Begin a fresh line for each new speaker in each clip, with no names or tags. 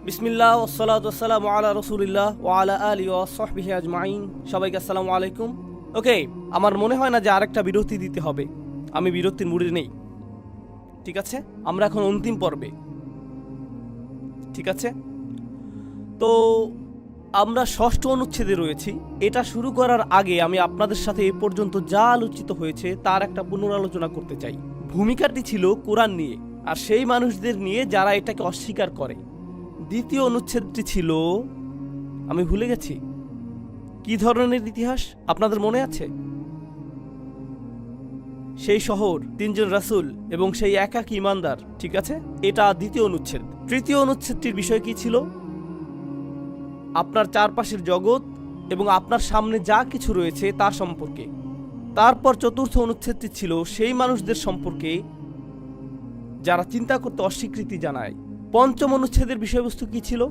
বিসমিল্লাহ ওয়াসসালাতু ওয়াসসালামু আলা রাসূলিল্লাহ ওয়া আলা আলিহি ওয়া সাহবিহি আজমাইন। সবাইকে আসসালামু আলাইকুম। ওকে, আমার মনে হয় না যে আরেকটা বিরতি দিতে হবে। আমি বিরতির মুডে নেই। ঠিক আছে, আমরা এখন অন্তিম পর্বে। ঠিক আছে, তো আমরা ষষ্ঠ অনুচ্ছেদে রয়েছি। এটা শুরু করার আগে আমি আপনাদের সাথে এ পর্যন্ত যা আলোচিত হয়েছে তার একটা পুনরালোচনা করতে চাই। ভূমিকাটি ছিল কোরআন নিয়ে আর সেই মানুষদের নিয়ে যারা এটাকে অস্বীকার করে। দ্বিতীয় অনুচ্ছেদটি ছিল, আমি ভুলে গেছি কি ধরনের ইতিহাস, আপনাদের মনে আছে? সেই শহর, তিনজন রাসূল এবং সেই একাকী ঈমানদার। ঠিক আছে, এটা দ্বিতীয় অনুচ্ছেদ। তৃতীয় অনুচ্ছেদটির বিষয় কি ছিল? আপনার চারপাশের জগৎ এবং আপনার সামনে যা কিছু রয়েছে তার সম্পর্কে। তারপর চতুর্থ অনুচ্ছেদটি ছিল সেই মানুষদের সম্পর্কে যারা চিন্তা করতে অস্বীকৃতি জানায়। পঞ্চম অনুচ্ছেদের বিষয়বস্তু কি ছিল?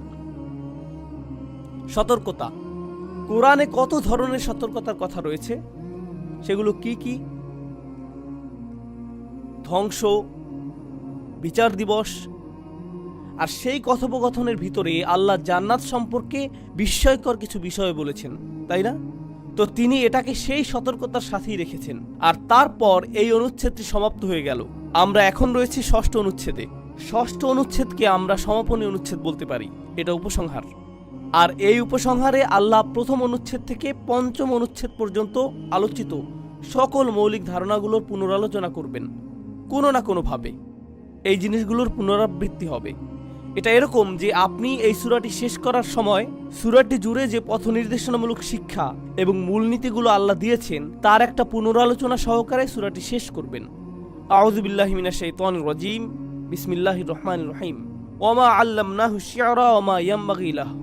সতর্কতা। কোরআনে কত ধরনের সতর্কতার কথা রয়েছে, সেগুলো কি কি? ধ্বংস, বিচার দিবস, আর সেই কথোপকথনের ভিতরে আল্লাহ জান্নাত সম্পর্কে বিস্ময়কর কিছু বিষয় বলেছেন, তাই না? তো তিনি এটাকে সেই সতর্কতার সাথেই রেখেছেন। আর তারপর এই অনুচ্ছেদটি সমাপ্ত হয়ে গেল। আমরা এখন রয়েছি ষষ্ঠ অনুচ্ছেদে। ষষ্ঠ অনুচ্ছেদকে আমরা সমাপনী অনুচ্ছেদ বলতে পারি। এটা উপসংহার। আর এই উপসংহারে আল্লাহ প্রথম অনুচ্ছেদ থেকে পঞ্চম অনুচ্ছেদ পর্যন্ত আলোচিত সকল মৌলিক ধারণাগুলোর পুনরালোচনা করবেন। কোনো না কোনোভাবে এই জিনিসগুলোর পুনরাবৃত্তি হবে। এটা এরকম যে আপনি এই সূরাটি শেষ করার সময় সূরাটি জুড়ে যে পথ নির্দেশনামূলক শিক্ষা এবং মূলনীতিগুলো আল্লাহ দিয়েছেন তার একটা পুনরালোচনা সহকারে সূরাটি শেষ করবেন। আউযু বিল্লাহি মিনাশ শাইতানির রাজীম। বিসমিল্লাহির রহমানির রহিম। ওমা আল্লামনাহু শি'রা ওমা ইয়ামবাগি লাহু।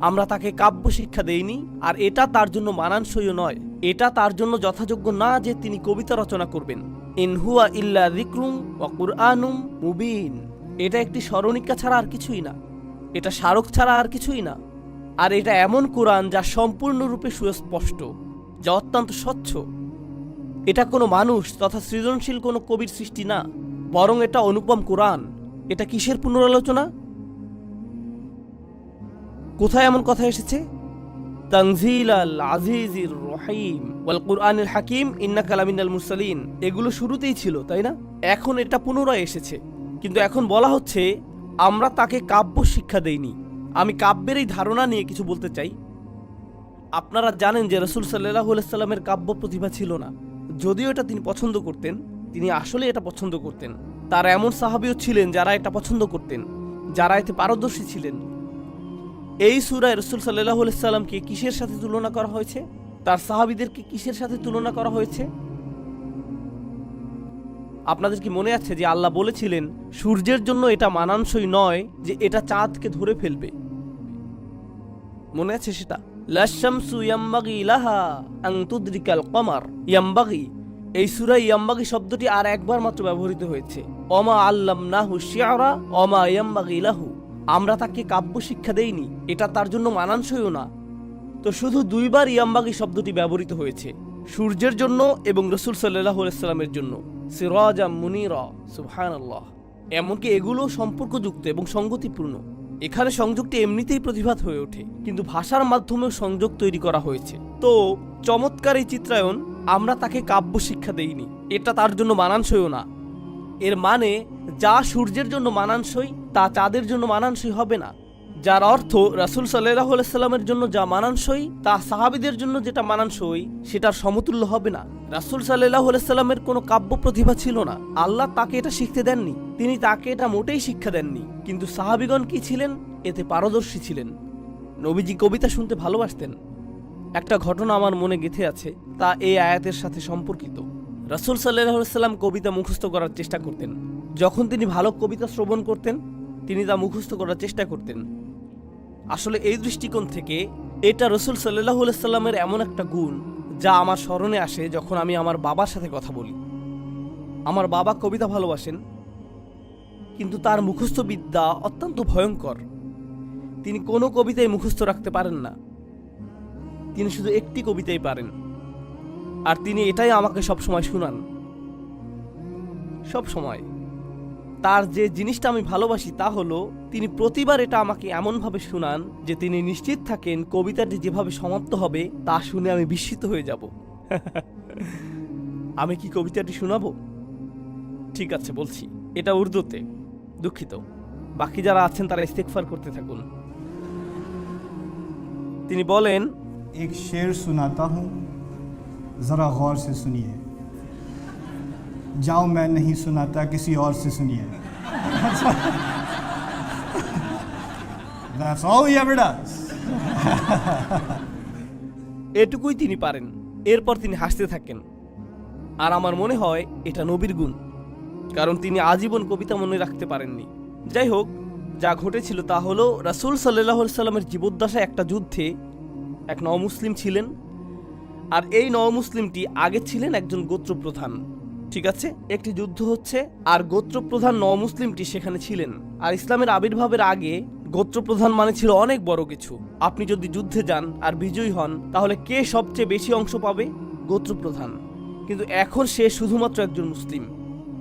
আমরা তাকে কাব্য শিক্ষা দেইনি, আর এটা তার জন্য মানানসইও নয়। এটা তার জন্য যথাযোগ্য না যে তিনি কবিতা রচনা করবেন। ইন হুয়া ইল্লা যিকরুন ওয়া কুরআনুম মুবিন। এটা একটি স্মরণিকা ছাড়া আর কিছুই না, এটা স্মারক ছাড়া আর কিছুই না। আর এটা এমন কোরআন যা সম্পূর্ণরূপে সুস্পষ্ট, যা অত্যন্ত স্বচ্ছ। এটা কোনো মানুষ তথা সৃজনশীল কোনো কবির সৃষ্টি না, বরং এটা অনুপম কোরআন। এটা কিসের পুনরালোচনা? কোথায় এমন কথা এসেছে? তানজিলাল আজিজির রহিম ওয়াল কুরআনিল হাকিম ইন্নাকা লামিনাল মুরসালিন। এগুলো শুরুতেই ছিল, তাই না? এখন এটা পুনরায় এসেছে, কিন্তু এখন বলা হচ্ছে আমরা তাকে কাব্য শিক্ষা দেইনি। আমি কাব্যের এই ধারণা নিয়ে কিছু বলতে চাই। আপনারা জানেন যে রাসূল সাল্লাল্লাহু আলাইহি সাল্লামের কাব্য প্রতিভা ছিল না। যদিও এটা তিনি পছন্দ করতেন, তিনি আসলে এটা পছন্দ করতেন। তার এমন সাহাবীও ছিলেন যারা এটা পছন্দ করতেন, যারা এতে পারদর্শী ছিলেন। এই সূরায় রাসূল সাল্লাল্লাহু আলাইহি সাল্লামকে কিসের সাথে তুলনা করা হয়েছে? তার সাহাবীদেরকে কিসের সাথে তুলনা করা হয়েছে? আপনাদের কি মনে আছে যে আল্লাহ বলেছিলেন সূর্যের জন্য এটা মানানসই নয় যে এটা চাঁদকে ধরে ফেলবে? মনে আছে সেটা? লাশ-শামসু ইয়ামবাগি লাহা আন তুদরিকাল কমার। ইয়ামবাগি, এই সূরায় ইয়ামবাগি শব্দটি আর একবার মাত্র ব্যবহৃত হয়েছে। ওমা আল্লামনাহু শি'রা ওমা ইয়ামবাগি লাহু। আমরা তাকে কাব্য শিক্ষা দেইনি, এটা তার জন্য মানানসইও না। তো শুধু দুইবার ইয়ামবাগি শব্দটি ব্যবহৃত হয়েছে, সূর্যের জন্য এবং রাসূল সাল্লাল্লাহু আলাইহি সাল্লামের জন্য। সিরাজাম মুনীরা, সুবহানাল্লাহ। এমনকি এগুলো সম্পর্কযুক্ত এবং সঙ্গতিপূর্ণ। এখানে সংযোগটি এমনিতেই প্রতিভাত হয়ে ওঠে, কিন্তু ভাষার মাধ্যমেও সংযোগ তৈরি করা হয়েছে। তো চমৎকার এই চিত্রায়ন, আমরা তাকে কাব্য শিক্ষা দেইনি, এটা তার জন্য মানানসইও না। এর মানে যা সূর্যের জন্য মানানসই তা চাঁদের জন্য মানানসই হবে না। যার অর্থ রাসূল সাল্লাল্লাহু আলাইহি সাল্লামের জন্য যা মানানসই তা সাহাবীদের জন্য যেটা মানানসই সেটার সমতুল্য হবে না। রাসূল সাল্লাল্লাহু আলাইহি সাল্লামের কোনো কাব্য প্রতিভা ছিল না, আল্লাহ তাকে এটা শিখতে দেননি, তিনি তাকে এটা মোটেই শিক্ষা দেননি। কিন্তু সাহাবীগণ কি ছিলেন? এতে পারদর্শী ছিলেন। নবীজি কবিতা শুনতে ভালোবাসতেন। একটা ঘটনা আমার মনে গেঁথে আছে, তা এই আয়াতের সাথে সম্পর্কিত। রাসূল সাল্লাল্লাহু আলাইহি সাল্লাম কবিতা মুখস্থ করার চেষ্টা করতেন। যখন তিনি ভালো কবিতা শ্রবণ করতেন, তিনি তা মুখস্থ করার চেষ্টা করতেন। আসলে এই দৃষ্টিকোণ থেকে এটা রাসূল সাল্লাল্লাহু আলাইহি সাল্লামের এমন একটা গুণ যা আমার স্মরণে আসে যখন আমি আমার বাবার সাথে কথা বলি। আমার বাবা কবিতা ভালোবাসেন, কিন্তু তার মুখস্থ বিদ্যা অত্যন্ত ভয়ঙ্কর। তিনি কোনো কবিতাই মুখস্থ রাখতে পারেন না, তিনি শুধু একটি কবিতাই পারেন। আর তিনি এটাই আমাকে সবসময় শুনান, সব সময়। তার যে জিনিসটা আমি ভালোবাসি তা হলো তিনি প্রতিবার এটা আমাকে এমনভাবে শোনান যে তিনি নিশ্চিত থাকেন কবিতাটি যেভাবে সমাপ্ত হবে তা শুনে আমি বিস্মিত হয়ে যাব। আমি কি কবিতাটি শোনাবো? ঠিক আছে, বলছি। এটা উর্দুতে, দুঃখিত। বাকি যারা আছেন তারা ইস্তেগফার করতে থাকুন। তিনি বলেন,
एक शेर सुनाता हूँ, ज़रा गौर से सुनिए। जाओ मैं नहीं सुनाता, किसी और से सुनिए। That's all he ever does.
এটুকুই তিনি পারেন। এরপর তিনি হাসতে থাকেন। আর আমার মনে হয় এটা নবীর গুণ, কারণ তিনি আজীবন কবিতা মনে রাখতে পারেননি। যাই হোক, যা ঘটেছিল তা হলো রাসূল সাল্লাল্লাহু আলাইহি সাল্লামের জীবদ্দশায় একটা যুদ্ধে এক নওমুসলিম ছিলেন, আর এই নওমুসলিমটি আগে ছিলেন একজন গোত্রপ্রধান। ঠিক আছে, একটি যুদ্ধ হচ্ছে আর গোত্রপ্রধান নওমুসলিমটি সেখানে ছিলেন। আর ইসলামের আবির্ভাবের আগে গোত্রপ্রধান মানে ছিল অনেক বড় কিছু। আপনি যদি যুদ্ধে যান আর বিজয়ী হন তাহলে কে সবচেয়ে বেশি অংশ পাবে? গোত্রপ্রধান। কিন্তু এখন সে শুধুমাত্র একজন মুসলিম।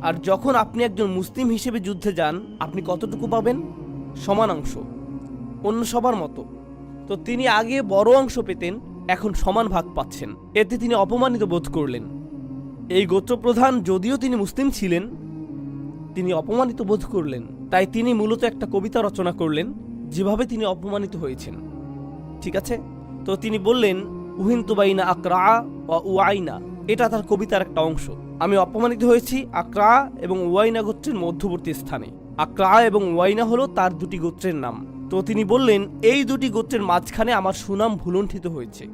আর যখন আপনি একজন মুসলিম হিসেবে যুদ্ধে যান আপনি কতটুকু পাবেন? সমান অংশ, অন্য সবার মতো। তো তিনি আগে বড় অংশ পেতেন, এখন সমান ভাগ পাচ্ছেন। এতে তিনি অপমানিত বোধ করলেন। এই গোত্রপ্রধান যদিও তিনি মুসলিম ছিলেন, তিনি অপমানিত বোধ করলেন। তাই তিনি মূলত একটা কবিতা রচনা করলেন যেভাবে তিনি অপমানিত হয়েছেন। ঠিক আছে, তো তিনি বললেন, উহিন্তু বাইনা আকরা ওয়া উয়াইনা। এটা তার কবিতার একটা অংশ। আমি অপমানিত হয়েছি আকরা এবং ওয়াইনা গোত্রের মধ্যবর্তী স্থানে। আকরা এবং ওয়াইনা হলো তার দুটি গোত্রের নাম। তো তিনি বললেন, এই দুটি গোত্রের মাঝখানে আমার সুনাম ভুলুণ্ঠিত হয়েছে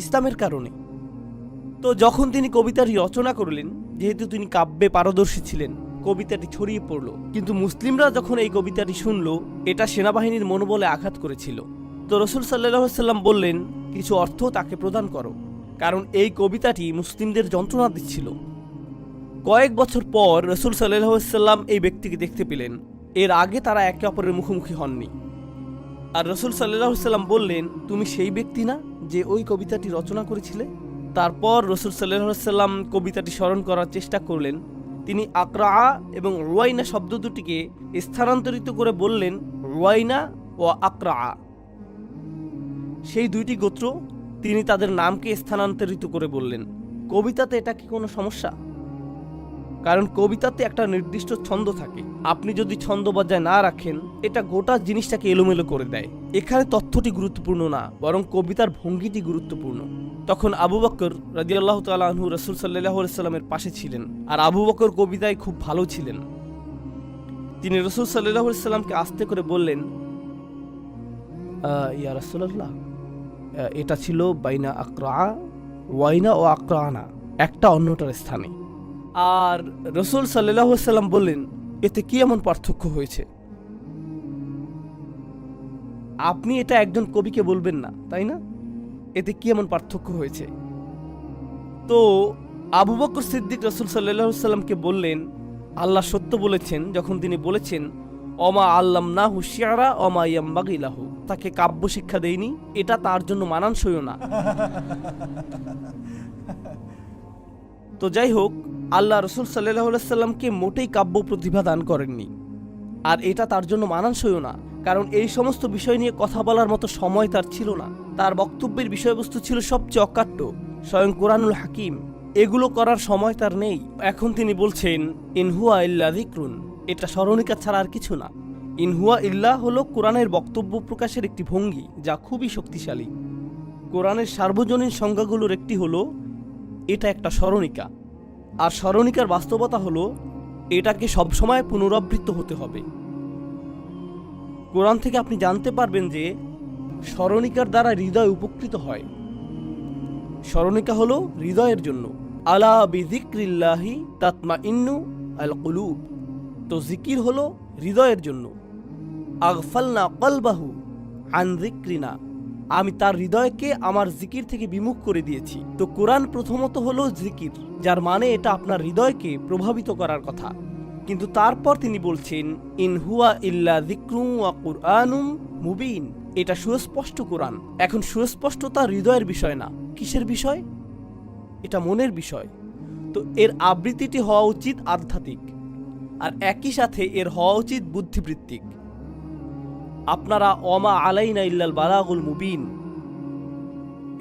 ইসলামের কারণে। তো যখন তিনি কবিতাটি রচনা করলেন, যেহেতু তিনি কাব্যে পারদর্শী ছিলেন, কবিতাটি ছড়িয়ে পড়ল। কিন্তু মুসলিমরা যখন এই কবিতাটি শুনল, এটা সেনাবাহিনীর মনোবলে আঘাত করেছিল। তো রাসূল সাল্লাল্লাহু আলাইহি সাল্লাম বললেন, কিছু অর্থ তাকে প্রদান করো, কারণ এই কবিতাটি মুসলিমদের যন্ত্রণা দিচ্ছিল। কয়েক বছর পর রাসূল সাল্লাল্লাহু আলাইহি সাল্লাম এই ব্যক্তিকে দেখতে পেলেন। এর আগে তারা একে অপরের মুখোমুখি হননি। আর রাসূল সাল্লাল্লাহু আলাইহি সাল্লাম বললেন, তুমি সেই ব্যক্তি না যে ওই কবিতাটি রচনা করেছিলে? তারপর রাসূল সাল্লাল্লাহু আলাইহি সাল্লাম কবিতাটি স্মরণ করার চেষ্টা করলেন। তিনি আকরা এবং রুয়াইনা শব্দ দুটিকে স্থানান্তরিত করে বললেন রুয়াইনা ও আকরা। সেই দুইটি গোত্র, তিনি তাদের নামকে স্থানান্তরিত করে বললেন। কবিতাতে এটা কি কোনো সমস্যা? কারণ কবিতাতে একটা নির্দিষ্ট ছন্দ থাকে। আপনি যদি ছন্দ বজায় না রাখেন, এটা গোটা জিনিসটাকে এলোমেলো করে দেয়। এখানে তথ্যটি গুরুত্বপূর্ণ না, বরং কবিতার ভঙ্গিটি গুরুত্বপূর্ণ। তখন আবু বকর রাদিয়াল্লাহু তাআলা আনহু রাসূল সাল্লাল্লাহু আলাইহি সাল্লামের পাশে ছিলেন। আর আবু বকর কবিতায় খুব ভালো ছিলেন। তিনি রাসূল সাল্লাল্লাহু আলাইহি সাল্লামকে আস্তে করে বললেন, ইয়া রাসূলুল্লাহ, এটা ছিল বাইনা আকরা ওয়াইনা ও আকরানা, একটা অন্যটার স্থানে। আর রাসূল সাল্লাল্লাহু আলাইহি সাল্লাম বললেন, এতে কি এমন পার্থক্য হয়েছে? আপনি এটা একজন কবিকে বলবেন না, তাই না? এতে কি এমন পার্থক্য হয়েছে? তো আবু বকর সিদ্দিক রাসূল সাল্লাল্লাহু আলাইহি সাল্লামকে বললেন, আল্লাহ সত্য বলেছেন যখন তিনি বলেছেন, অমা আল্লামনাহু শি'রা ওমা ইয়ামবাগি লাহু। তাকে কাব্য শিক্ষা দেইনি, এটা তার জন্য মানানসইও না। তো যাই হোক, আল্লাহ রাসূল সাল্লাল্লাহু আলাইহি সাল্লামকে মোটেই কাব্য প্রতিভা দান করেননি, আর এটা তার জন্য মানানসইও না। কারণ এই সমস্ত বিষয় নিয়ে কথা বলার মতো সময় তার ছিল না। তার বক্তব্যের বিষয়বস্তু ছিল সবচেয়ে অকাট্য, স্বয়ং কোরআনুল হাকিম। এগুলো করার সময় তার নেই। এখন তিনি বলছেন, ইনহুয়া ইল্লা যিকরুন, এটা স্মরণিকা ছাড়া আর কিছু না। ইনহুয়া ইল্লা হলো কোরআনের বক্তব্য প্রকাশের একটি ভঙ্গি, যা খুবই শক্তিশালী। কোরআনের সার্বজনীন সংজ্ঞাগুলোর একটি হলো এটা একটা স্মরণিকা। আর স্মরণিকার বাস্তবতা হলো এটাকে সবসময় পুনরাবৃত্ত হতে হবে। কোরআন থেকে আপনি জানতে পারবেন যে স্মরণিকার দ্বারা হৃদয় উপকৃত হয়। স্মরণিকা হলো হৃদয়ের জন্য। আলা বিযিকরিল্লাহি তাতমাইন্নু আল কুলুব। তো জিকির হলো হৃদয়ের জন্য। আগফালনা কলবাহু আন যিকরিনা, আমি তার হৃদয়কে আমার জিকির থেকে বিমুখ করে দিয়েছি। তো কোরআন প্রথমত হলো জিকির, যার মানে এটা আপনার হৃদয়কে প্রভাবিত করার কথা। কিন্তু তারপর তিনি বলছেন, ইন হুয়া ইল্লা যিকরুন ওয়া কুরআনুম মুবিন, এটা সুস্পষ্ট কোরআন। এখন সুস্পষ্টতা হৃদয়ের বিষয় না, কিসের বিষয়? এটা মনের বিষয়। তো এর আবৃত্তিটি হওয়া উচিত আধ্যাত্মিক। আর একই সাথে এর হওয়া উচিত বুদ্ধিবৃত্তিক। আপনারা ওমা আলাইনা ইল্লাল বালাগুল মুবিন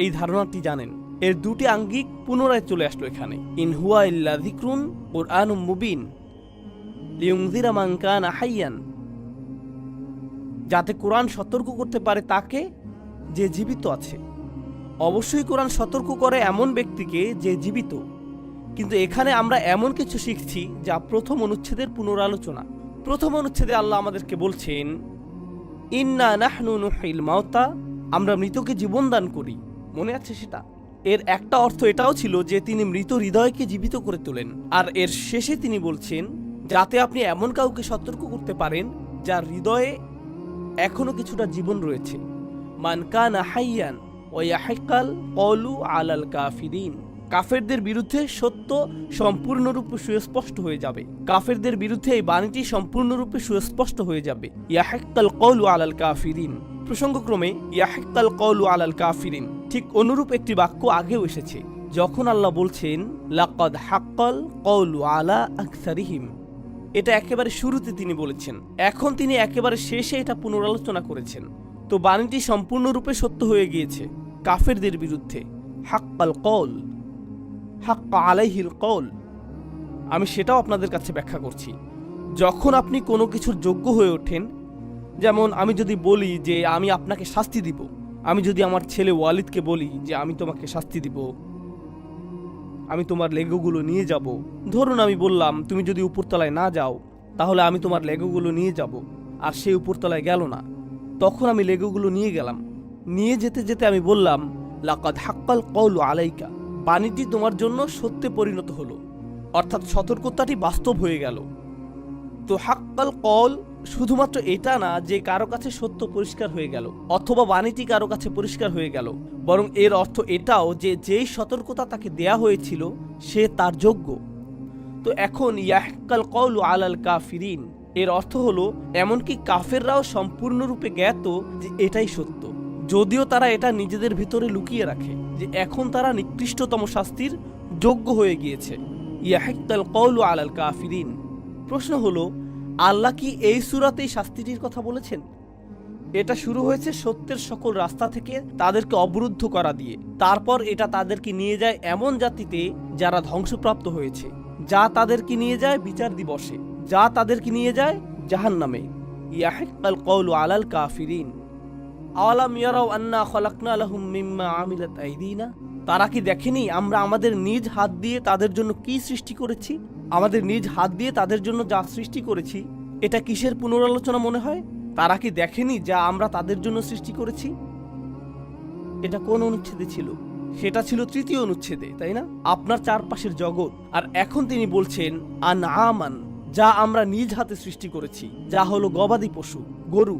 এই ধারণাটি জানেন। এর দুটি আঙ্গিক পুনরায় চলে আসলো এখানে। ইন হুয়া ইল্লা যিকরুন কুরআনুম মুবিন লিউনযিরা মান কানা হাইয়ান, যাতে কোরআন সতর্ক করতে পারে তাকে যে জীবিত আছে। অবশ্যই কোরআন সতর্ক করে এমন ব্যক্তিকে যে জীবিত, কিন্তু এখানে আমরা এমন কিছু শিখছি যা প্রথম অনুচ্ছেদের পুনরালোচনা। প্রথম অনুচ্ছেদে আল্লাহ আমাদেরকে বলছেন ইন্না নাহনু নুহিল মাউতা, আমরা মৃতকে জীবন দান করি। মনে আছে সেটা? এর একটা অর্থ এটাও ছিল যে তিনি মৃত হৃদয়কে জীবিত করে তোলেন। আর এর শেষে তিনি বলছেন যাতে আপনি এমন কাউকে সতর্ক করতে পারেন যার হৃদয়ে এখনো কিছুটা জীবন রয়েছে। মান কানা হাইয়ান ওয়া ইয়াহিকাল কওলু আলাল কাফিরিন, কাফেরদের বিরুদ্ধে সত্য সম্পূর্ণরূপে সুস্পষ্ট হয়ে যাবে। কাফেরদের বিরুদ্ধে এই বাণীটি সম্পূর্ণরূপে সুস্পষ্ট হয়ে যাবে। ইয়াহিকাল কওলু আলাল কাফিরিন, প্রসঙ্গক্রমে ইয়াহিকাল কওলু আলাল কাফিরিন ঠিক অনুরূপ একটি বাক্য আগেও এসেছে, যখন আল্লাহ বলছেন লাকাদ হাক্কাল কওলু আলা আকসারিহিম। এটা একেবারে শুরুতে তিনি বলেছেন, এখন তিনি একেবারে শেষে এটা পুনরালোচনা করেছেন। তো বাণীটি সম্পূর্ণরূপে সত্য হয়ে গিয়েছে কাফেরদের বিরুদ্ধে। হাক্কাল কওল, হাক্কা আলাইহিল কওল, আমি সেটাও আপনাদের কাছে ব্যাখ্যা করছি। যখন আপনি কোনো কিছুর যোগ্য হয়ে ওঠেন, যেমন আমি যদি বলি যে আমি আপনাকে শাস্তি দিব, আমি যদি আমার ছেলে ওয়ালিদকে বলি যে আমি তোমাকে শাস্তি দিব, আমি তোমার লেগোগুলো নিয়ে যাব। ধরুন আমি বললাম তুমি যদি উপরতলায় না যাও তাহলে আমি তোমার লেগোগুলো নিয়ে যাব, আর সেই উপরতলায় গেল না। তখন আমি লেগোগুলো নিয়ে গেলাম, নিয়ে যেতে যেতে আমি বললাম লাকাদ হাক্কাল কওলু আলাইকা, বাণীটি তোমার জন্য সত্যে পরিণত হলো, অর্থাৎ সতর্কতাটি বাস্তব হয়ে গেল। তো হাক্কাল কওল শুধুমাত্র এটা না যে কারো কাছে সত্য পরিষ্কার হয়ে গেল অথবা বাণীটি কারো কাছে পরিষ্কার হয়ে গেল, বরং এর অর্থ এটাও যে যেই সতর্কতা তাকে দেয়া হয়েছিল সে তার যোগ্য। তো এখন ইয়াহিকাল কওলু আলাল কাফিরিন এর অর্থ হলো এমনকি কাফেররাও সম্পূর্ণরূপে জ্ঞাত যে এটাই সত্য, যদিও তারা এটা নিজেদের ভিতরে লুকিয়ে রাখে যে এখন তারা নিকৃষ্টতম শাস্তির যোগ্য হয়ে গিয়েছে। ইয়াহিকাল কওলু আলাল কাফিরিন। প্রশ্ন হলো আল্লাহ কি এই সূরাতেই শাস্তিটির কথা বলেছেন? এটা শুরু হয়েছে সত্যের সকল রাস্তা থেকে তাদেরকে অবরুদ্ধ করা দিয়ে, তারপর এটা তাদেরকে নিয়ে যায় এমন জাতিতে যারা ধ্বংসপ্রাপ্ত হয়েছে, যা তাদেরকে নিয়ে যায় বিচার দিবসে, যা তাদেরকে নিয়ে যায় জাহান্নামে। ইয়াহিকাল কওলু আলাল কাফিরিন। আওয়ালাম ইয়ারাউ আন্না খালাকনা লাহুম মিম্মা আমিলাত আইদিনা, তারা কি দেখেনি আমরা আমাদের নিজ হাত দিয়ে তাদের জন্য কি সৃষ্টি করেছি? আমাদের নিজ হাত দিয়ে তাদের জন্য যা সৃষ্টি করেছি এটা কিসের পুনরালোচনা মনে হয়? তারা কি দেখেনি যা আমরা তাদের জন্য সৃষ্টি করেছি? এটা কোন অনুচ্ছেদে ছিল? সেটা ছিল তৃতীয় অনুচ্ছেদে, তাই না? আপনার চারপাশের জগৎ। আর এখন তিনি বলছেন আনআমান, যা আমরা নিজ হাতে সৃষ্টি করেছি, যা হলো গবাদি পশু, গরু।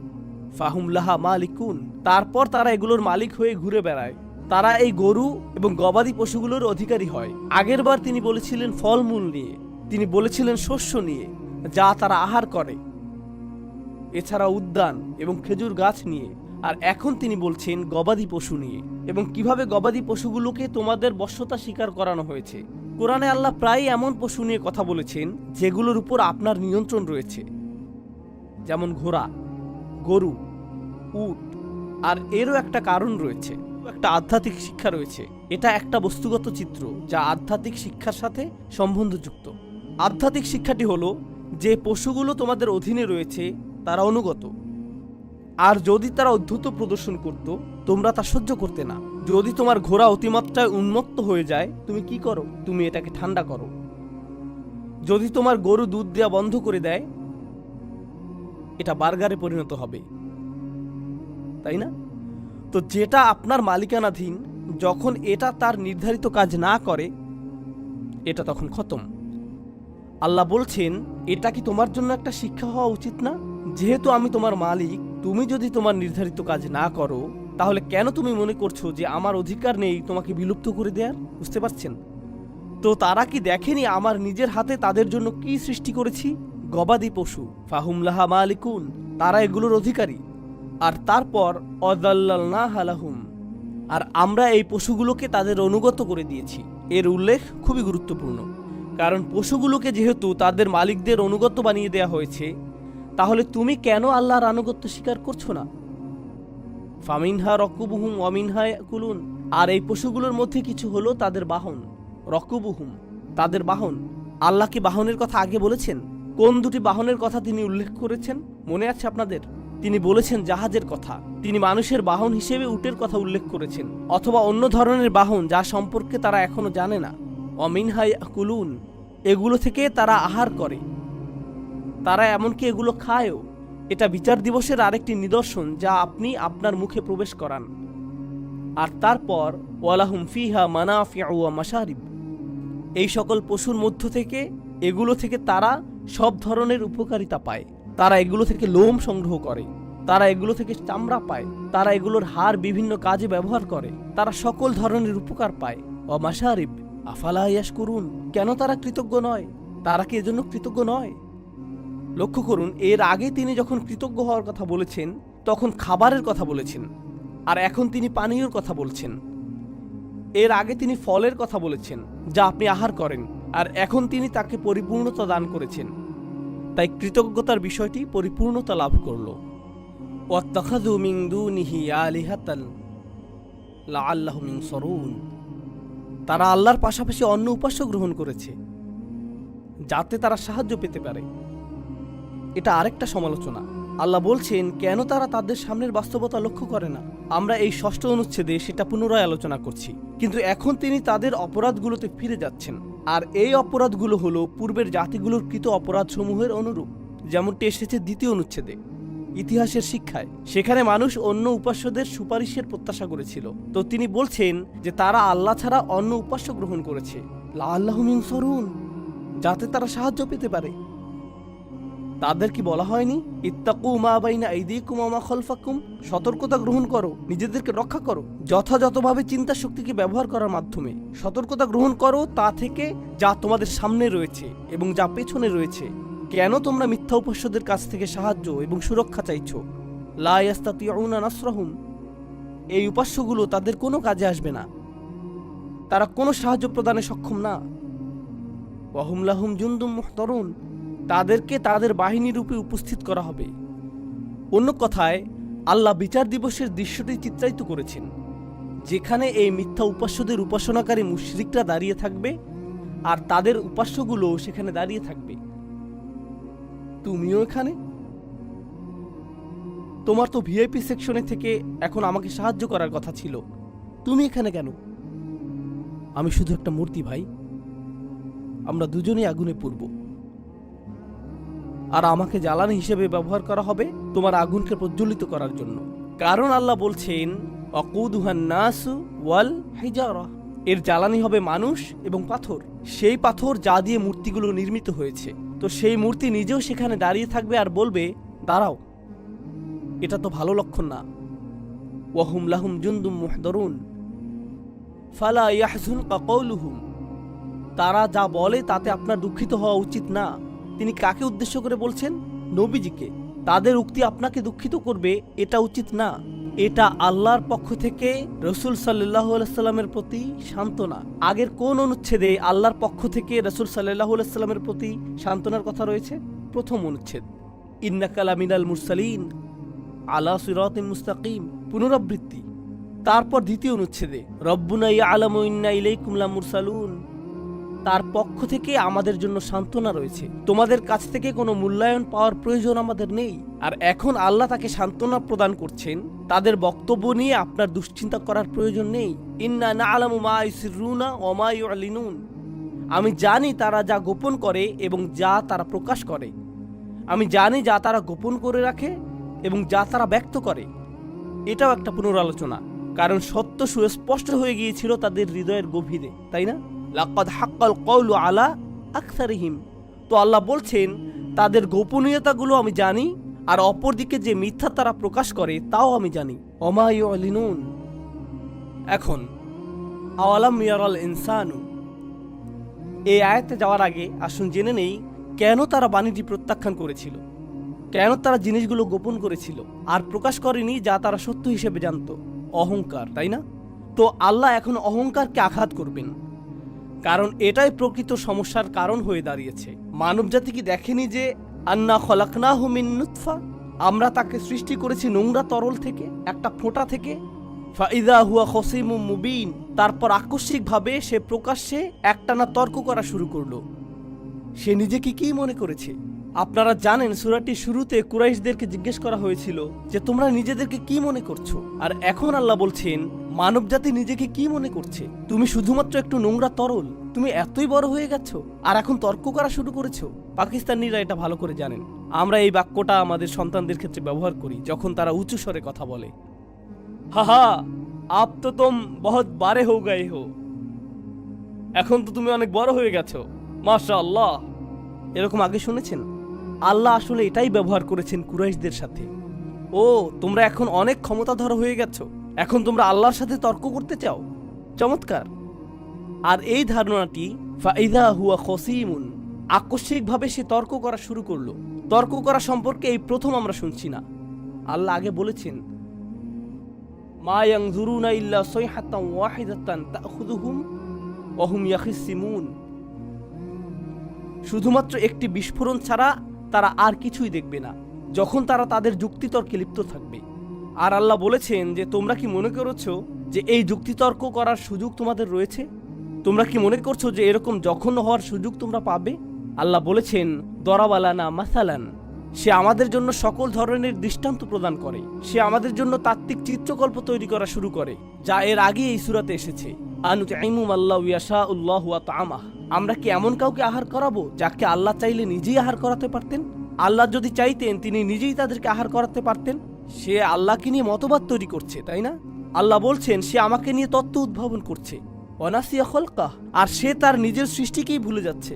ফাহুম লাহা মালিকুন, তারপর তারা এগুলোর মালিক হয়ে ঘুরে বেড়ায়। তারা এই গরু এবং গবাদি পশুগুলোর অধিকারী হয়। আগের বার তিনি বলেছিলেন ফলমূল নিয়ে, তিনি বলেছিলেন শস্য নিয়ে যা তারা আহার করে, এছাড়া উদ্যান এবং খেজুর গাছ নিয়ে। আর এখন তিনি বলছেন গবাদি পশু নিয়ে, এবং কিভাবে গবাদি পশুগুলোকে তোমাদের বশ্যতা স্বীকার করানো হয়েছে। কোরআনে আল্লাহ প্রায় এমন পশু নিয়ে কথা বলেছেন যেগুলোর উপর আপনার নিয়ন্ত্রণ রয়েছে, যেমন ঘোড়া, গরু, উট। আর এরও একটা কারণ রয়েছে, একটা আধ্যাত্মিক শিক্ষা রয়েছে। এটা একটা বস্তুগত চিত্র যা আধ্যাত্মিক শিক্ষার সাথে সম্বন্ধযুক্ত। আধ্যাত্মিক শিক্ষাটি হলো যে পশুগুলো তোমাদের অধীনে রয়েছে তারা অনুগত, আর যদি তারা অদ্ভুত প্রদর্শন করত তোমরা তা সহ্য করতে না। যদি তোমার ঘোড়া অতিমাত্রায় উন্মত্ত হয়ে যায় তুমি কি করো? তুমি এটাকে ঠান্ডা করো। যদি তোমার গরু দুধ দেওয়া বন্ধ করে দেয় এটা বার্গারে পরিণত হবে, তাই না? তো যেটা আপনার মালিকানাধীন, যখন এটা তার নির্ধারিত কাজ না করে এটা তখন খতম। আল্লাহ বলছেন এটা কি তোমার জন্য একটা শিক্ষা হওয়া উচিত না? যেহেতু আমি তোমার মালিক, তুমি যদি তোমার নির্ধারিত কাজ না করো তাহলে কেন তুমি মনে করছো যে আমার অধিকার নেই তোমাকে বিলুপ্ত করে দেওয়ার? বুঝতে পারছেন? তো তারা কি দেখেনি আমার নিজের হাতে তাদের জন্য কি সৃষ্টি করেছি? গবাদি পশু। ফাহুম লাহা মালিকুন, তারা এগুলোর অধিকারী। আর তারপর অযাল্লালনাহা লাহুম, আর আমরা এই পশুগুলোকে তাদের অনুগত করে দিয়েছি। এর উল্লেখ খুবই গুরুত্বপূর্ণ, কারণ পশুগুলোকে যেহেতু তাদের মালিকদের অনুগত্য বানিয়ে দেয়া হয়েছে, তাহলে তুমি কেন আল্লাহর আনুগত্য স্বীকার করছো না? ফামিনহা রকুবুহুম ওয়ামিনহা ইয়াকুলুন। আর এই পশুগুলোর মধ্যে কিছু হলো তাদের বাহন। রকুবুহুম, তাদের বাহন। আল্লাহ কি বাহনের কথা আগে বলেছেন? কোন দুটি বাহনের কথা তিনি উল্লেখ করেছেন মনে আছে আপনাদের? তিনি বলেছেন জাহাজের কথা। তিনি মানুষের বাহন হিসেবে উটের কথা উল্লেখ করেছেন, অথবা অন্য ধরনের বাহন যা সম্পর্কে তারা এখনো জানে না। ওয়ামিনহা ইয়াকুলুন, এগুলো থেকে তারা আহার করে, তারা এমনকি এগুলো খায়ও। এটা বিচার দিবসের আরেকটি নিদর্শন যা আপনি আপনার মুখে প্রবেশ করান। আর তারপর ওয়ালাহুম ফিহা মানাফিউ ওয়া মাশারিব, এই সকল পশুর মধ্য থেকে এগুলো থেকে তারা সব ধরনের উপকারিতা পায়। তারা এগুলো থেকে লোম সংগ্রহ করে, তারা এগুলো থেকে চামড়া পায়, তারা এগুলোর হাড় বিভিন্ন কাজে ব্যবহার করে, তারা সকল ধরনের উপকার পায়। ওয়া মাশারিব আফালা ইয়াশকুরুন, কেন তারা কৃতজ্ঞ নয়? তারা কি এজন্য কৃতজ্ঞ নয়? লক্ষ্য করুন, এর আগে তিনি যখন কৃতজ্ঞ হওয়ার কথা বলেছেন তখন খাবারের কথা বলেছেন, আর এখন তিনি পানীয়র কথা বলছেন। এর আগে তিনি ফলের কথা বলেছেন যা আপনি আহার করেন, আর এখন তিনি তাকে পরিপূর্ণতা দান করেছেন। তাই কৃতজ্ঞতার বিষয়টি পরিপূর্ণতা লাভ করল। ওয়াত্তাখাযু মিন দুনিহি আলিহাতান লাআল্লাহুম ইনসারুন, তারা আল্লাহর পাশাপাশি অন্য উপাস্য গ্রহণ করেছে যাতে তারা সাহায্য পেতে পারে। এটা আরেকটা সমালোচনা। আল্লাহ বলছেন কেন তারা তাদের সামনের বাস্তবতা লক্ষ্য করে না। আমরা এই 6ষ্ঠ অনুচ্ছেদে সেটা পুনরায় আলোচনা করছি, কিন্তু এখন তিনি তাদের অপরাধগুলোতে ফিরে যাচ্ছেন। আর এই অপরাধগুলো হলো পূর্বের জাতিগুলোর কৃত অপরাধসমূহের অনুরূপ, যেমনটি এসেছে 2য় অনুচ্ছেদে ইতিহাসের শিক্ষায়। সেখানে মানুষ অন্য উপাস্যদের সুপারিশের প্রত্যাশা করেছিল, তো তিনি বলছেন যে তারা আল্লাহ ছাড়া অন্য উপাস্য গ্রহণ করেছে লাআল্লাহুম ইনসারুন, যাতে তারা সাহায্য পেতে পারে। তাদের কি বলা হয়নি ইত্তাকু মা বাইনা আইদিকুম ওয়া মা খালফাকুম, সতর্কতা গ্রহণ করো, নিজেদেরকে রক্ষা করো, যথাযথভাবে চিন্তা শক্তিকে ব্যবহার করার মাধ্যমে সতর্কতা গ্রহণ করো তা থেকে যা তোমাদের সামনে রয়েছে এবং যা পেছনে রয়েছে। কেন তোমরা মিথ্যা উপাস্যদের কাছ থেকে সাহায্য এবং সুরক্ষা চাইছো? লা ইয়াস্তাতিউনা নাসরাহুম, এই উপাস্যগুলো তাদের কোনো কাজে আসবে না, তারা কোনো সাহায্য প্রদানে সক্ষম না। ওয়া হুম লাহুম জুনদুম মুহতারুন, তাদেরকে তাদের বাহিনী রূপে উপস্থিত করা হবে। অন্য কথায় আল্লাহ বিচার দিবসের দৃশ্যটি চিত্রায়িত করেছেন, যেখানে এই মিথ্যা উপাস্যদের উপাসনাকারী মুশরিকরা দাঁড়িয়ে থাকবে আর তাদের উপাস্যগুলো সেখানে দাঁড়িয়ে থাকবে। তুমিও এখানে, তোমার তো ভিআইপি সেকশনে থেকে এখন আমাকে সাহায্য করার কথা ছিল, তুমি এখানে কেন? আমি শুধু একটা মূর্তি ভাই, আমরা দুজনেই আগুনে পুড়ব, আর আমাকে জ্বালানি হিসেবে ব্যবহার করা হবে তোমার আগুনকে প্রজ্বলিত করার জন্য। কারণ আল্লাহ বলছেন ওয়াকুদুহান নাসু ওয়াল হিজারা, এর জ্বালানি হবে মানুষ এবং পাথর, সেই পাথর যা দিয়ে মূর্তিগুলো নির্মিত হয়েছে। তো সেই মূর্তি নিজেও সেখানে দাঁড়িয়ে থাকবে আর বলবে দাঁড়াও, এটা তো ভালো লক্ষণ না। ওয়াহুম লাহুম জুনদুম মুহদারুন ফালা ইয়াহজুনকা কওলুহুম, তারা যা বলে তাতে আপনার দুঃখিত হওয়া উচিত না। তিনি কাকে উদ্দেশ্য করে বলছেন? নবীজিকে। তাদের উক্তি আপনাকে দুঃখিত করবে এটা উচিত না। এটা আল্লাহর পক্ষ থেকে রসুল সাল্লাল্লাহু আলাইহি সাল্লামের প্রতি সান্ত্বনা। আগের কোন অনুচ্ছেদে আল্লাহর পক্ষ থেকে রসুল সাল্লাল্লাহু আলাইহি সাল্লামের প্রতি সান্ত্বনার কথা রয়েছে? 1ম অনুচ্ছেদ ইন্নাকা লামিনাল মুরসালিন আলা সিরাতিন মুস্তাকিম, পুনরাবৃত্তি। তারপর 2য় অনুচ্ছেদে রব্বুনা ইয়ালামু ইন্না ইলাইকুম লামুরসালুন, তার পক্ষ থেকে আমাদের জন্য সান্ত্বনা রয়েছে, তোমাদের কাছ থেকে কোনো মূল্যায়ন পাওয়ার প্রয়োজন আমাদের নেই। আর এখন আল্লাহ তাকে সান্ত্বনা প্রদান করছেন, তাদের বক্তব্য নিয়ে আপনার দুশ্চিন্তা করার প্রয়োজন নেই। ইন্না না'লামু মা ইউসিররুনা ওয়া মা ইউ'লিনুন, আমি জানি তারা যা গোপন করে এবং যা তারা প্রকাশ করে। আমি জানি যা তারা গোপন করে রাখে এবং যা তারা ব্যক্ত করে। এটাও একটা পুনরালোচনা, কারণ সত্য সুস্পষ্ট হয়ে গিয়েছিল তাদের হৃদয়ের গভীরে, তাই না? লাকাদ হাক্কাল কওলু আলা আকসারিহিম, তো আল্লাহ বলছেন তাদের গোপনীয়তাগুলো আমি জানি, আর অপরদিকে যে মিথ্যা তারা প্রকাশ করে তাও আমি জানি। ওমা ইউ'লিনুন। এখন আওয়ালাম ইয়ারাল ইনসানু, এই আয়াতে যাওয়ার আগে আসুন জেনে নেই কেন তারা বাণীটি প্রত্যাখ্যান করেছিল, কেন তারা জিনিসগুলো গোপন করেছিল আর প্রকাশ করেনি যা তারা সত্য হিসেবে জানত। অহংকার, তাই না? তো আল্লাহ এখন অহংকারকে আঘাত করবেন। কারণ এটাই প্রকৃত সমস্যার কারণ হয়ে দাঁড়িয়েছে। মানবজাতি কি দেখেনি যে আন্না খলাকনাহু মিন নুতফা, আমরা তাকে সৃষ্টি করেছি নোংরা তরল থেকে, একটা ফোঁটা থেকে। ফাইদা হুয়া খসিমুম মুবিন, তারপর আকস্মিকভাবে সে প্রকাশ্যে একটানা তর্ক করা শুরু করলো। সে নিজেকে কি মনে করেছে? আপনারা জানেন সূরাটির শুরুতে কুরাইশদেরকে জিজ্ঞেস করা হয়েছিল যে তোমরা নিজেদেরকে কি মনে করছো, আর এখন আল্লাহ বলছেন মানবজাতি নিজেকে কি মনে করছে? তুমি শুধুমাত্র একটু নোংরা তরল, তুমি এতই বড় হয়ে গেছো আর এখন তর্ক করা শুরু করেছো। পাকিস্তানিরা এটা ভালো করে জানেন। আমরা এই বাক্যটা আমাদের সন্তানদের ক্ষেত্রে ব্যবহার করি যখন তারা উঁচু স্বরে কথা বলে। হাহা, আপ তো তুম বহুত বারে হো গায়ে হো, এখন তো তুমি অনেক বড় হয়ে গেছো, মাশাআল্লাহ। এরকম আগে শুনেছেন? আল্লাহ আসলে এটাই ব্যবহার করেছেন কুরাইশদের সাথে। ও, তোমরা এখন অনেক ক্ষমতাধর হয়ে গেছো, এখন তোমরা আল্লাহর সাথে তর্ক করতে চাও। চমৎকার। আর এই ধারণাটি ফাইদা হুয়া খসিমুন, আকস্মিকভাবে সে তর্ক করা শুরু করলো। তর্ক করা সম্পর্কে এই প্রথম আমরা শুনছি না। আল্লাহ আগে বলেছেন মা ইয়ানজুরুনা ইল্লা সাইহাতান ওয়াহিদাতান তাখুযুহুম ওয়া হুম ইয়াখিসিমুন, শুধুমাত্র একটি বিস্ফোরণ ছাড়া তারা আর কিছুই দেখবে না যখন তারা তাদের যুক্তিতর্কে লিপ্ত থাকবে। আর আল্লাহ বলেছেন যে তোমরা কি মনে করছো যে এই যুক্তিতর্ক করার সুযোগ তোমাদের রয়েছে? তোমরা কি মনে করছো যে এরকম জঘন্য হওয়ার সুযোগ তোমরা পাবে? আল্লাহ বলেছেন দরাবালানা মাসালান, সে আমাদের জন্য সকল ধরনের দৃষ্টান্ত প্রদান করে। সে আমাদের জন্য তাত্ত্বিক চিত্রকল্প তৈরি করা শুরু করে, যা এর আগে এই সূরাতে এসেছে। আনুতঈমু মাল্লাহু ইয়াশাউল্লাহু ওয়া তাআমাহ, আমরা কি এমন কাউকে আহার করাবো যাকে আল্লাহ চাইলে নিজেই আহার করাতে পারতেন? আল্লাহ যদি চাইতেন তিনি নিজেই তাদেরকে আহার করাতে পারতেন। সে আল্লাহকে নিয়ে মতবাদ তৈরি করছে, তাই না? আল্লাহ বলছেন সে আমাকে নিয়ে তত্ত্ব উদ্ভাবন করছে। ওয়ানাসিয়া খলকাহ, আর সে তার নিজের সৃষ্টিকেই ভুলে যাচ্ছে।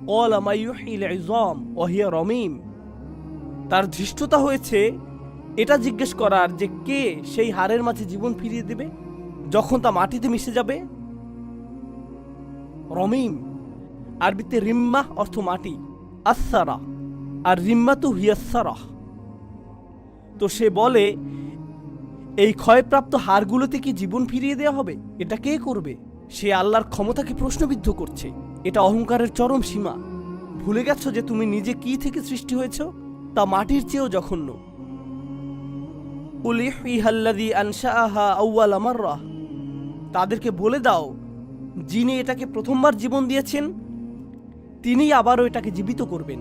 ক্বালা মা ইউহিল ইযাম ওয়া হিয়া রামীম, তার ধৃষ্টতা হয়েছে এটা জিজ্ঞেস করার যে কে সেই হাড়ের মাঝে জীবন ফিরিয়ে দেবে যখন তা মাটিতে মিশে যাবে। রমিম আরবিতে রিম্মাহ অর্থ মাটি, আসসারা আর রিম্মাতু হিয়াসারাহ। তো সে বলে এই ক্ষয়প্রাপ্ত হাড়গুলোতে কি জীবন ফিরিয়ে দেওয়া হবে? এটা কে করবে? সে আল্লাহর ক্ষমতাকে প্রশ্নবিদ্ধ করছে। এটা অহংকারের চরম সীমা। ভুলে গেছো যে তুমি নিজে কি থেকে সৃষ্টি হয়েছ? তা মাটির চেয়েও জঘন্য। কুল ইহইহাল্লাযী আনশাআহা আউওয়ালা মাররাহ, তাদেরকে বলে দাও যিনি এটাকে প্রথমবার জীবন দিয়েছেন তিনি আবারও এটাকে জীবিত করবেন।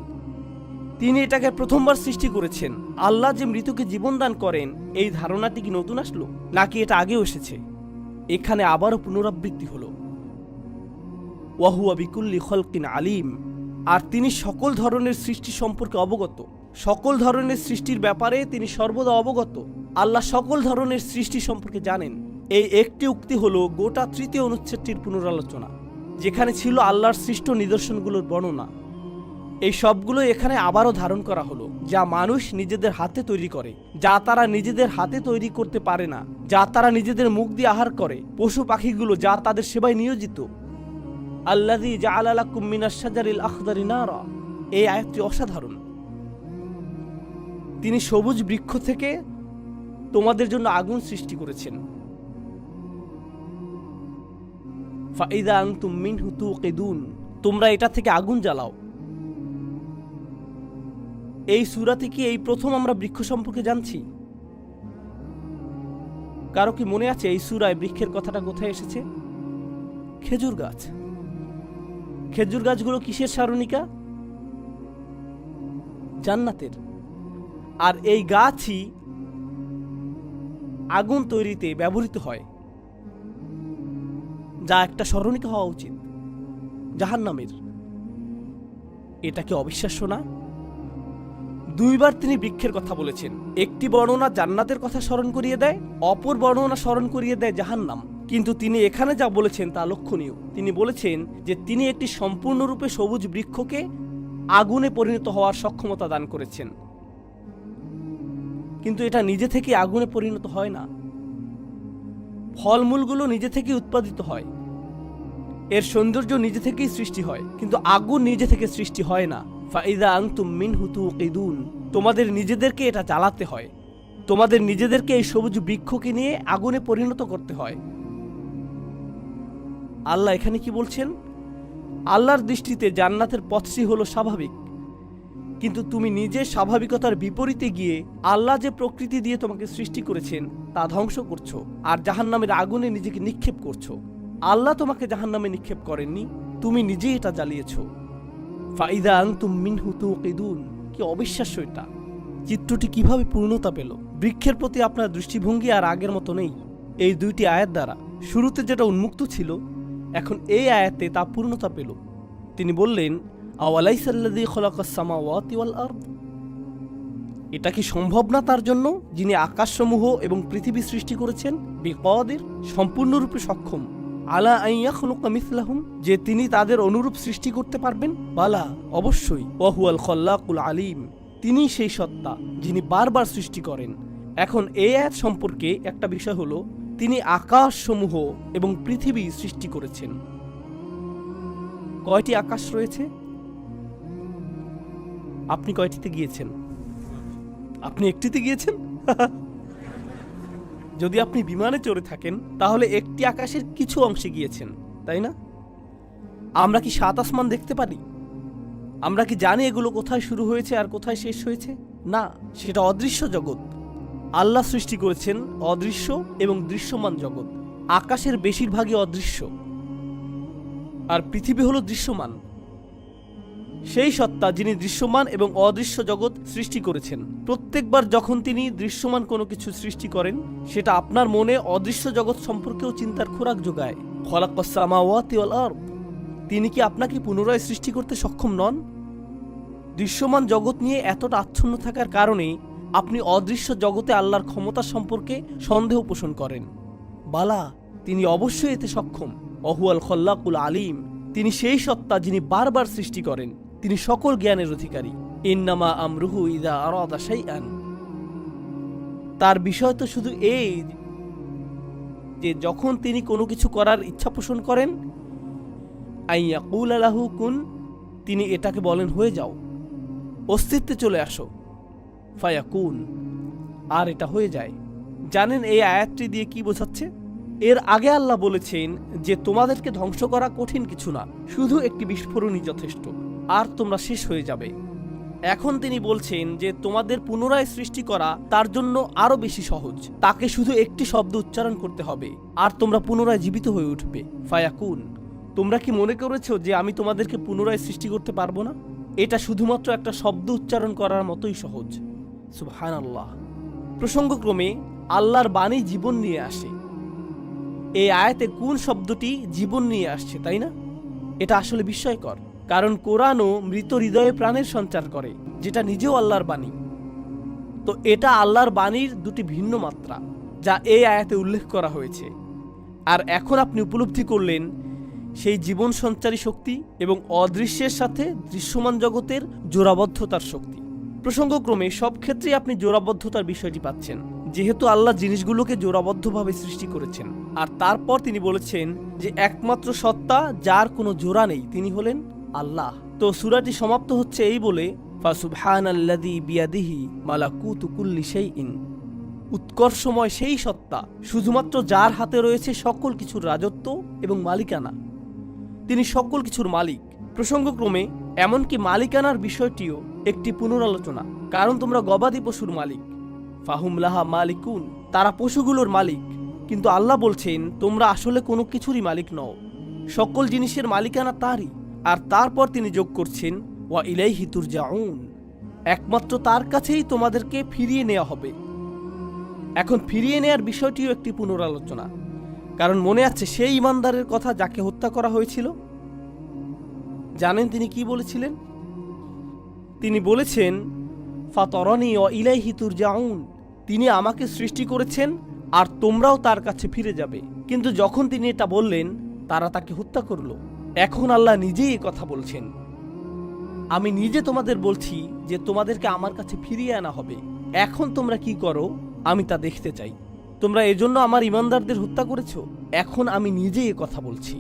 তিনি এটাকে প্রথমবার সৃষ্টি করেছেন। আল্লাহ যে মৃতকে জীবন দান করেন এই ধারণাটি কি নতুন আসলো, নাকি এটা আগেও এসেছে? এখানে আবারও পুনরাবৃত্তি হলো। ওয়া হুয়া বিকুল্লি খলকিন আলিম, আর তিনি সকল ধরনের সৃষ্টি সম্পর্কে অবগত। সকল ধরনের সৃষ্টির ব্যাপারে তিনি সর্বদা অবগত। আল্লাহ সকল ধরনের সৃষ্টি সম্পর্কে জানেন। এই একটি উক্তি হলো গোটা তৃতীয় অনুচ্ছেদটির পুনরালোচনা, যেখানে ছিল আল্লাহর সৃষ্ট নিদর্শনগুলোর বর্ণনা। এই সবগুলো এখানে আবারও ধারণ করা হলো, যা মানুষ নিজেদের হাতে তৈরি করে, যা তারা নিজেদের হাতে তৈরি করতে পারে না, যা তারা নিজেদের মুখ দিয়ে আহার করে, পশু পাখিগুলো যা তাদের সেবায় নিয়োজিত। আল্লাযী জাআলা লাকুম মিনাশ শাজারিল আখদারি নারা, এই আয়াতটি অসাধারণ। তিনি সবুজ বৃক্ষ থেকে তোমাদের জন্য আগুন সৃষ্টি করেছেন। ফাইদা আনতুম মিনহু তুকিদুন, তোমরা এটা থেকে আগুন জ্বালাও। এই সূরা থেকে এই প্রথম আমরা বৃক্ষ সম্পর্কে জানছি। কারো কি মনে আছে এই সূরায় বৃক্ষের কথাটা কোথায় এসেছে? খেজুর গাছ। খেজুর গাছগুলো কিসের সারণিকা? জান্নাতের। আর এই গাছই আগুন তৈরিতে ব্যবহৃত হয়, যা একটা স্মরণিকা হওয়া উচিত জাহান্নামের। এটা কি অবিশ্বাস্য না? দুইবার তিনি বৃক্ষের কথা বলেছেন। একটি বর্ণনা জান্নাতের কথা স্মরণ করিয়ে দেয়, অপর বর্ণনা স্মরণ করিয়ে দেয় জাহান্নাম। কিন্তু তিনি এখানে যা বলেছেন তা লক্ষণীয়। তিনি বলেছেন যে তিনি একটি সম্পূর্ণরূপে সবুজ বৃক্ষকে আগুনে পরিণত হওয়ার সক্ষমতা দান করেছেন। কিন্তু এটা নিজে থেকে আগুনে পরিণত হয় না। ফলমূলগুলো নিজে থেকে উৎপাদিত হয়, এর সৌন্দর্য নিজে থেকেই সৃষ্টি হয়, কিন্তু আগুন নিজে থেকে সৃষ্টি হয় না। ফাইদা আনতুম মিনহু তুকিদুন, তোমাদের নিজেদেরকে এটা জ্বালাতে হয়, তোমাদের নিজেদেরকে এই সবুজ বৃক্ষকে নিয়ে আগুনে পরিণত করতে হয়। আল্লাহ এখানে কি বলছেন? আল্লাহর দৃষ্টিতে জান্নাতের পথটি হলো স্বাভাবিক, কিন্তু তুমি নিজের স্বাভাবিকতার বিপরীতে গিয়ে আল্লাহ যে প্রকৃতি দিয়ে তোমাকে সৃষ্টি করেছেন তা ধ্বংস করছো আর জাহান্নামের আগুনে নিজেকে নিক্ষেপ করছো। আল্লাহ তোমাকে জাহান্নামে নিক্ষেপ করেননি, তুমি নিজেই এটা জ্বালিয়েছো। ফাইদা আনতুম মিনহু তুকিদুন। কি অবিশ্বাস্য এটা! চিত্রটি কিভাবে পূর্ণতা পেল? বৃক্ষের প্রতি আপনার দৃষ্টিভঙ্গি আর আগের মতো নেই। এই দুইটি আয়াত দ্বারা শুরুতে যেটা উন্মুক্ত ছিল, এখন এই আয়াতে তা পূর্ণতা পেল। তিনি বললেন, আওয়ালাইসাল্লাযী খালাকাস সামাওয়াতি ওয়াল আরদ। এটা কি সম্ভব না তার জন্য যিনি আকাশসমূহ এবং পৃথিবী সৃষ্টি করেছেন? বিকাদির, সম্পূর্ণরূপে সক্ষম। আলা আন ইয়াখলুকা মিসলাহুম, যে তিনি তাদের অনুরূপ সৃষ্টি করতে পারবেন। বালা, অবশ্যই। ওয়া হুয়াল খাল্লাকুল আলিম, তিনি সেই সত্তা যিনি বারবার সৃষ্টি করেন। এখন এই আয়াত সম্পর্কে একটা বিষয় হলো, তিনি আকাশসমূহ এবং পৃথিবী সৃষ্টি করেছেন। কয়টি আকাশ রয়েছে? আপনি কয়টিতে গিয়েছেন? আপনি একটিতে গিয়েছেন? যদি আপনি বিমানে চড়ে থাকেন তাহলে একটি আকাশের কিছু অংশে গিয়েছেন, তাই না? আমরা কি সাত আসমান দেখতে পারি? আমরা কি জানি এগুলো কোথায় শুরু হয়েছে আর কোথায় শেষ হয়েছে? না, সেটা অদৃশ্য জগৎ। আল্লাহ সৃষ্টি করেছেন অদৃশ্য এবং দৃশ্যমান জগৎ। আকাশের বেশিরভাগই অদৃশ্য আর পৃথিবী হলো দৃশ্যমান। সেই সত্তা যিনি দৃশ্যমান এবং অদৃশ্য জগৎ সৃষ্টি করেছেন। প্রত্যেকবার যখন তিনি দৃশ্যমান কোনো কিছু সৃষ্টি করেন, সেটা আপনার মনে অদৃশ্য জগৎ সম্পর্কেও চিন্তার খোরাক যোগায়। খালাকাস সামাওয়াতি ওয়াল আরদ। তিনি কি আপনাকে পুনরায় সৃষ্টি করতে সক্ষম নন? দৃশ্যমান জগৎ নিয়ে এতটা আচ্ছন্ন থাকার কারণে আপনি অদৃশ্য জগতে আল্লাহর ক্ষমতা সম্পর্কে সন্দেহ পোষণ করেন। বালা, তিনি অবশ্যই এতে সক্ষম। ওয়াহুয়াল খাল্লাকুল আলিম, তিনি সেই সত্তা যিনি বারবার সৃষ্টি করেন। তিনি সকল জ্ঞানের অধিকারী। ইন্নামা আমরুহু ইযা আরাদা শাইআন। তার বিষয় তো শুধু এই যে যখন তিনি কোনো কিছু করার ইচ্ছা পোষণ করেন, আইয়াকুলা লাহু কুন, তিনি এটাকে বলেন হয়ে যাও, অস্তিত্বে চলে আসো, ফায়াকুন, আর এটা হয়ে যায়। জানেন এই আয়াতটি দিয়ে কি বোঝাচ্ছে? এর আগে আল্লাহ বলেছেন যে তোমাদেরকে ধ্বংস করা কঠিন কিছু না, শুধু একটি বিস্ফোরণই যথেষ্ট, আর তোমরা শেষ হয়ে যাবে। এখন তিনি বলছেন যে তোমাদের পুনরায় সৃষ্টি করা তার জন্য আরো বেশি সহজ। তাকে শুধু একটি শব্দ উচ্চারণ করতে হবে আর তোমরা পুনরায় জীবিত হয়ে উঠবে। ফায়াকুন। তোমরা কি মনে করেছো যে আমি তোমাদেরকে পুনরায় সৃষ্টি করতে পারবো না? এটা শুধুমাত্র একটা শব্দ উচ্চারণ করার মতোই সহজ। সুবহানাল্লাহ। প্রসঙ্গক্রমে আল্লাহর বাণী জীবন নিয়ে আসে। এই আয়াতে কোন শব্দটি জীবন নিয়ে আসছে, তাই না? এটা আসলে বিস্ময়কর, কারণ কোরআনও মৃত হৃদয়ে প্রাণের সঞ্চার করে, যেটা নিজেও আল্লাহর বাণী। তো এটা আল্লাহর বাণীর দুটি ভিন্ন মাত্রা, যা এই আয়াতে উল্লেখ করা হয়েছে। আর এখন আপনি উপলব্ধি করলেন সেই জীবন সঞ্চারী শক্তি এবং অদৃশ্যের সাথে দৃশ্যমান জগতের জোড়াবদ্ধতার শক্তি। প্রসঙ্গক্রমে সব ক্ষেত্রেই আপনি জোড়াবদ্ধতার বিষয়টি পাচ্ছেন, যেহেতু আল্লাহ জিনিসগুলোকে জোড়াবদ্ধভাবে সৃষ্টি করেছেন। আর তারপর তিনি বলেছেন যে একমাত্র সত্তা যার কোনো জোড়া নেই তিনি হলেন আল্লাহ। তো সূরাটি সমাপ্ত হচ্ছে এই বলে, ফাসুবহানাল্লাযী বিয়াদিহি মালাকুতু কুল্লি শাইইন। উৎকর্ষময় সেই সত্তা, শুধুমাত্র যার হাতে রয়েছে সকল কিছুর রাজত্ব এবং মালিকানা। তিনি সকল কিছুর মালিক। প্রসঙ্গক্রমে এমনকি মালিকানার বিষয়টিও একটি পুনরালোচনা, কারণ তোমরা গবাদি পশুর মালিক। ফাহুম লাহা মালিকুন, তারা পশুগুলোর মালিক। কিন্তু আল্লাহ বলছেন তোমরা আসলে কোনো কিছুরই মালিক নও, সকল জিনিসের মালিকানা তারই। আর তারপর তিনি যোগ করছেন ওয়া ইলাইহি তুরজাউন, একমাত্র তার কাছেই তোমাদেরকে ফিরিয়ে নেওয়া হবে। এখন ফিরিয়ে নেয়ার বিষয়টিও একটি পুনরালোচনা, কারণ মনে আছে সেই ইমানদারের কথা যাকে হত্যা করা হয়েছিল? জানেন তিনি কি বলেছিলেন? তিনি বলেছেন ফাতরানি ওয়া ইলাইহি তুরজাউন, তিনি আমাকে সৃষ্টি করেছেন আর তোমরাও তার কাছে ফিরে যাবে। কিন্তু যখন তিনি এটা বললেন, তারা তাকে হত্যা করলো। এখন আল্লাহ নিজেই এই কথা বলছেন, আমি নিজে তোমাদের বলছি যে তোমাদেরকে আমার কাছে ফিরিয়ে আনা হবে। এখন তোমরা কি করো আমি তা দেখতে চাই। তোমরা এজন্য আমার ইমানদারদের হত্যা করেছো। এখন আমি নিজেই এ কথা বলছি।